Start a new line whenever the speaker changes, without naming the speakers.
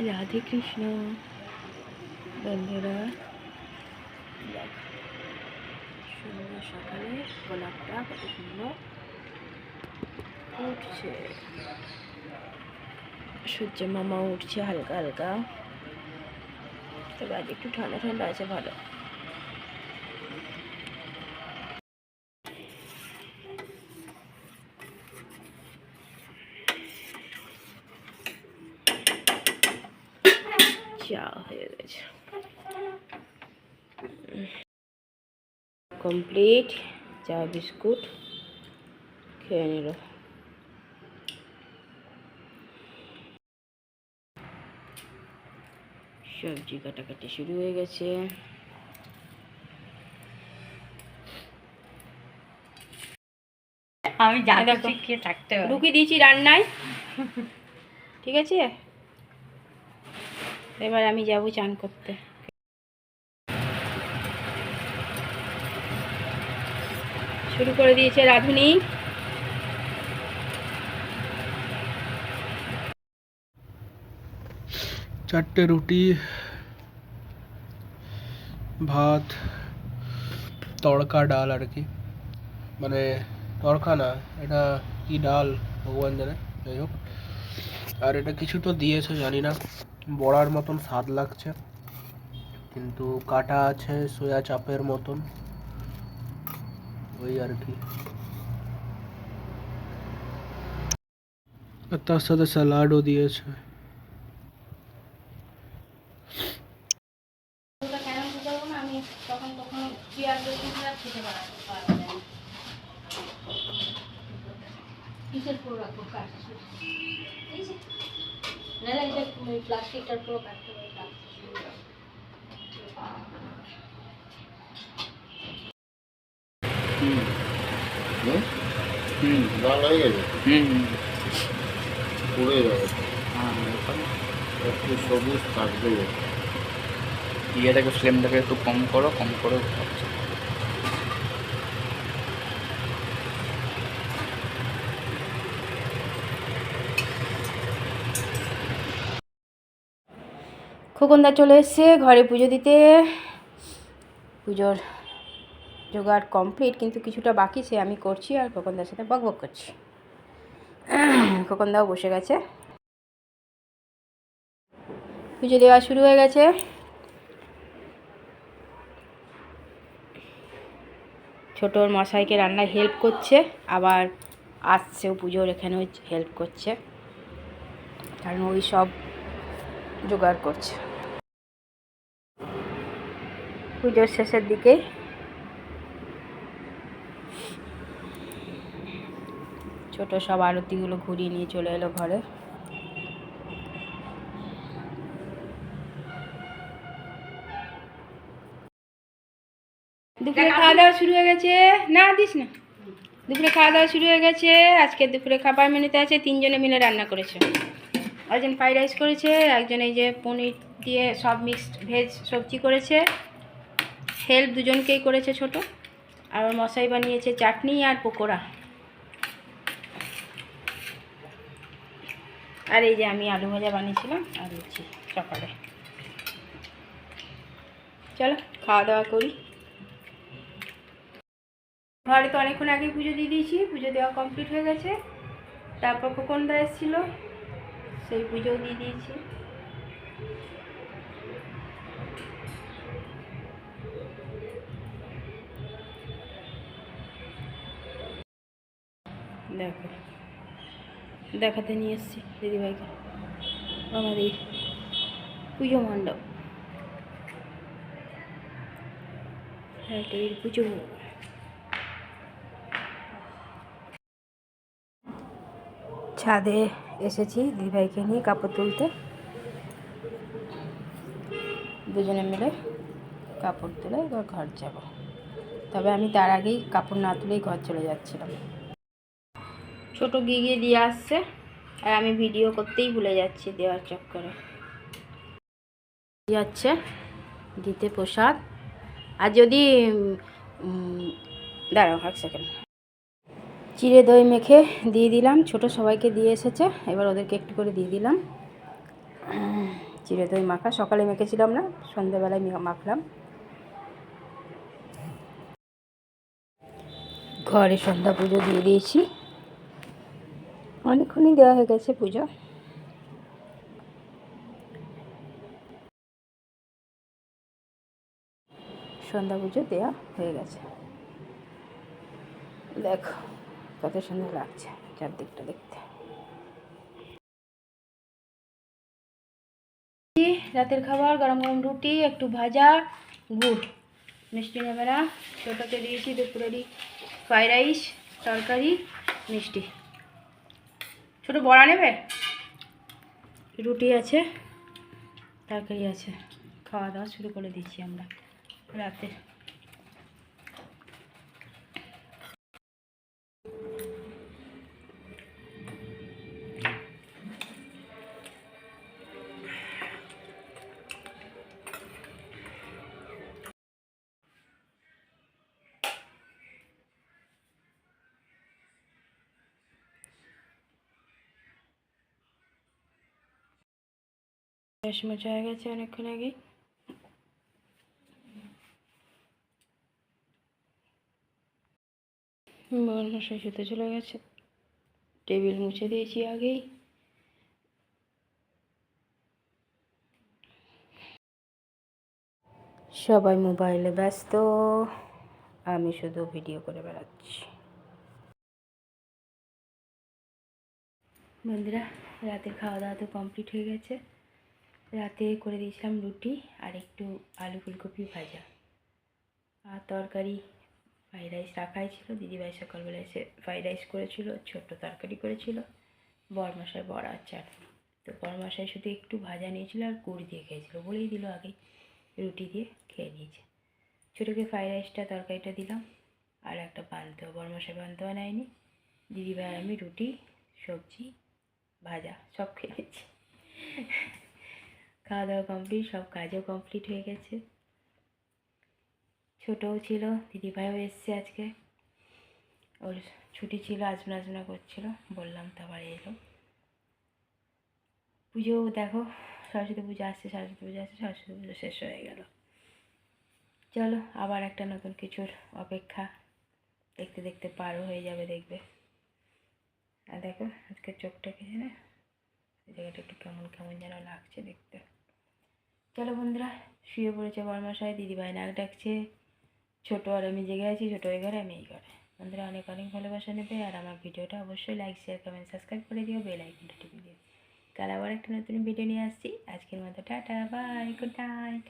রাধে কৃষ্ণ বন্ধুরা, সুন্দর সকালে গোলাপটা কত সুন্দর উঠছে। সূর্য মামা উঠছে হালকা হালকা, তবে আজ একটু ঠান্ডা ঠান্ডা আছে, ভালো। চা হয়ে গেছে, কমপ্লিট। চা বিস্কুট খেয়ে নিল। সবজি কাটাকাটি শুরু হয়ে গেছে।
আমি জাদু শিখিয়ে থাকতে হবে।
ঢুকিয়ে দিয়েছি রান্নায়, ঠিক আছে। এবার আমি যাব চান করতে। শুরু করে দিয়েছে রাঁধুনি।
চারটে রুটি, ভাত, তড়কা ডাল আর কি, মানে তড়কা না, এটা কি ডাল ভগবান জানে, যাই হোক। আর এটা কিছু তো দিয়েছে জানি না, বড়ার মতন স্বাদ লাগছে, কিন্তু কাটা আছে সোয়া চাপের মতন, ওই আর কি। আর তার সাথে স্যালাডও দিয়েছে।
প্লাস্টিকটার পুরো কাটতে হবে।
লাল হয়ে গেছে, পুড়ে যাবে, একটু সবুজ থাকবে।
ইয়েটাকে ফ্লেমটাকে একটু কম করো, কম করে
খোকনদা চলে এসছে ঘরে পুজো দিতে। পুজোর জোগাড় কমপ্লিট, কিন্তু কিছুটা বাকি, সে আমি করছি আর খোকনদার সাথে বক বক করছি। খোকনদাও বসে গেছে, পুজো দেওয়া শুরু হয়ে গেছে। ছোটোর মশাইকে রান্নায় হেল্প করছে, আবার আসছেও পুজোর এখানেও হেল্প করছে, কারণ ওই সব জোগাড় করছে। পুজোর শেষের দিকে ছোট সব আরতিগুলো ঘুরিয়ে নিয়ে চলে এলো ঘরে। দুপুরে খাওয়া দাওয়া শুরু হয়ে গেছে, না দিস না। দুপুরে খাওয়া দাওয়া শুরু হয়ে গেছে। আজকে দুপুরে খাবার মেনুতে আছে, 3 জনে মিলে রান্না করেছে। একজন ফ্রাইড রাইস করেছে, একজন এই যে পনির দিয়ে সব মিক্সড ভেজ সবজি করেছে, হেল্প দুজনকেই করেছে ছোট। আর ওর মশাই বানিয়েছে চাটনি আর পকোড়া। আর এই যে আমি আলু ভাজা বানিয়েছিলাম আর লুচি সকালে। চলো খাওয়া দাওয়া করি। ঘরে তো অনেকক্ষণ আগে পুজো দিয়ে দিয়েছি, পুজো দেওয়া কমপ্লিট হয়ে গেছে। তারপর খোকনদা এসেছিল, সেই পুজোও দিয়ে দিয়েছি। দেখো দেখাতে নিয়ে এসেছি দিদিভাইকে আমাদের পুজো মণ্ডপ, এর পুজো। ছাদে এসেছি দিদিভাইকে নিয়ে কাপড় তুলতে, দুজনে মিলে কাপড় তুলে এবার ঘর যাব। তবে আমি তার আগেই কাপড় না তুলেই ঘর চলে যাচ্ছিলাম। ছোট গিয়ে দিয়ে আসছে, আর আমি ভিডিও করতেই ভুলে যাচ্ছি দেওয়ার চক্করে। যাচ্ছে দিতে প্রসাদ। আর যদি দাঁড়াও 1 সেকেন্ড, চিড়ে দই মেখে দিয়ে দিলাম। ছোট সবাইকে দিয়ে এসেছে, এবার ওদেরকে একটু করে দিয়ে দিলাম। চিড়ে দই মাখা সকালে মেখেছিলাম না, সন্ধ্যাবেলায় মাখলাম। ঘরে সন্ধ্যা পুজো দিয়ে দিয়েছি, অনেকক্ষণই দেওয়া হয়ে গেছে পুজো। সন্ধ্যা পুজো দেওয়া হয়ে গেছে। দেখো কত সুন্দর লাগছে চারদিকটা দেখতে। রাতের খাবার গরম গরম রুটি, একটু ভাজা, গুড়। মিষ্টি নেবে না, ছোটোকে দিয়েছি দুপুরেরই ফ্রাইড রাইস, তরকারি, মিষ্টি। ছোটো বড়া নেবে? রুটি আছে, তরকারি আছে। খাওয়া দাওয়া শুরু করে দিচ্ছি আমরা রাতে। গ্যাস মোছা হয়ে গেছে অনেকক্ষণ আগেই। মশাই শুতে চলে গেছে, টেবিল মুছে দিয়েছি আগেই। সবাই মোবাইলে ব্যস্ত, আমি শুধু ভিডিও করে বেড়াচ্ছি। বন্ধুরা, রাতের খাওয়া দাওয়া তো কমপ্লিট হয়ে গেছে। রাতে করে দিয়েছিলাম রুটি আর একটু আলু ফুলকপি ভাজা, আর তরকারি ফ্রাইড রাইস রাখাই ছিল। দিদিভাই সকালবেলা এসে ফ্রাইড রাইস করেছিল, ছোট্ট তরকারি করেছিল, বড়মশাই বড়া আর চাটনি। তো বড়মশাই শুধু একটু ভাজা নিয়েছিল আর গুড় দিয়ে খেয়েছিল, বলেই দিল আগেই, রুটি দিয়ে খেয়ে নিয়েছে। ছোটোকে ফ্রাইড রাইসটা তরকারিটা দিলাম, আর একটা পান্তুয়া, বড়মশাই পান্তুয়া নেয়নি। দিদিভাই আমি রুটি, সবজি, ভাজা সব খেয়েছি। খাওয়া দাওয়া কমপ্লিট, সব কাজও কমপ্লিট হয়ে গেছে। ছোটও ছিল, দিদিভাইও এসছে আজকে, ওর ছুটি ছিল, আজমনা করছিল, বললাম তো আবার এলো। পুজো দেখো, সরস্বতী পুজো আসছে, সরস্বতী পুজো শেষ হয়ে গেল। চলো আবার একটা নতুন কিছুর অপেক্ষা, দেখতে দেখতে পারও হয়ে যাবে দেখবে। আর দেখো আজকে চোখটাকে না, এই জায়গাটা একটু কেমন কেমন যেন লাগছে দেখতে। চলো বন্ধুরা, শুয়ে পড়েছে বড়মশাই, দিদিভাই নাক ডাকছে, ছোটো আর আমি জেগে আছি, ছোটো এই ঘরে আমি এই ঘরে। বন্ধুরা অনেক অনেক ভালোবাসা নেবে, আর আমার ভিডিওটা অবশ্যই লাইক শেয়ার কমেন্ট সাবস্ক্রাইব করে দিও, বেল আইকনটা টিপে দিও। কাল আবার একটা নতুন ভিডিও নিয়ে আসছি। আজকের মতো টাটা, বাই, গুড নাইট।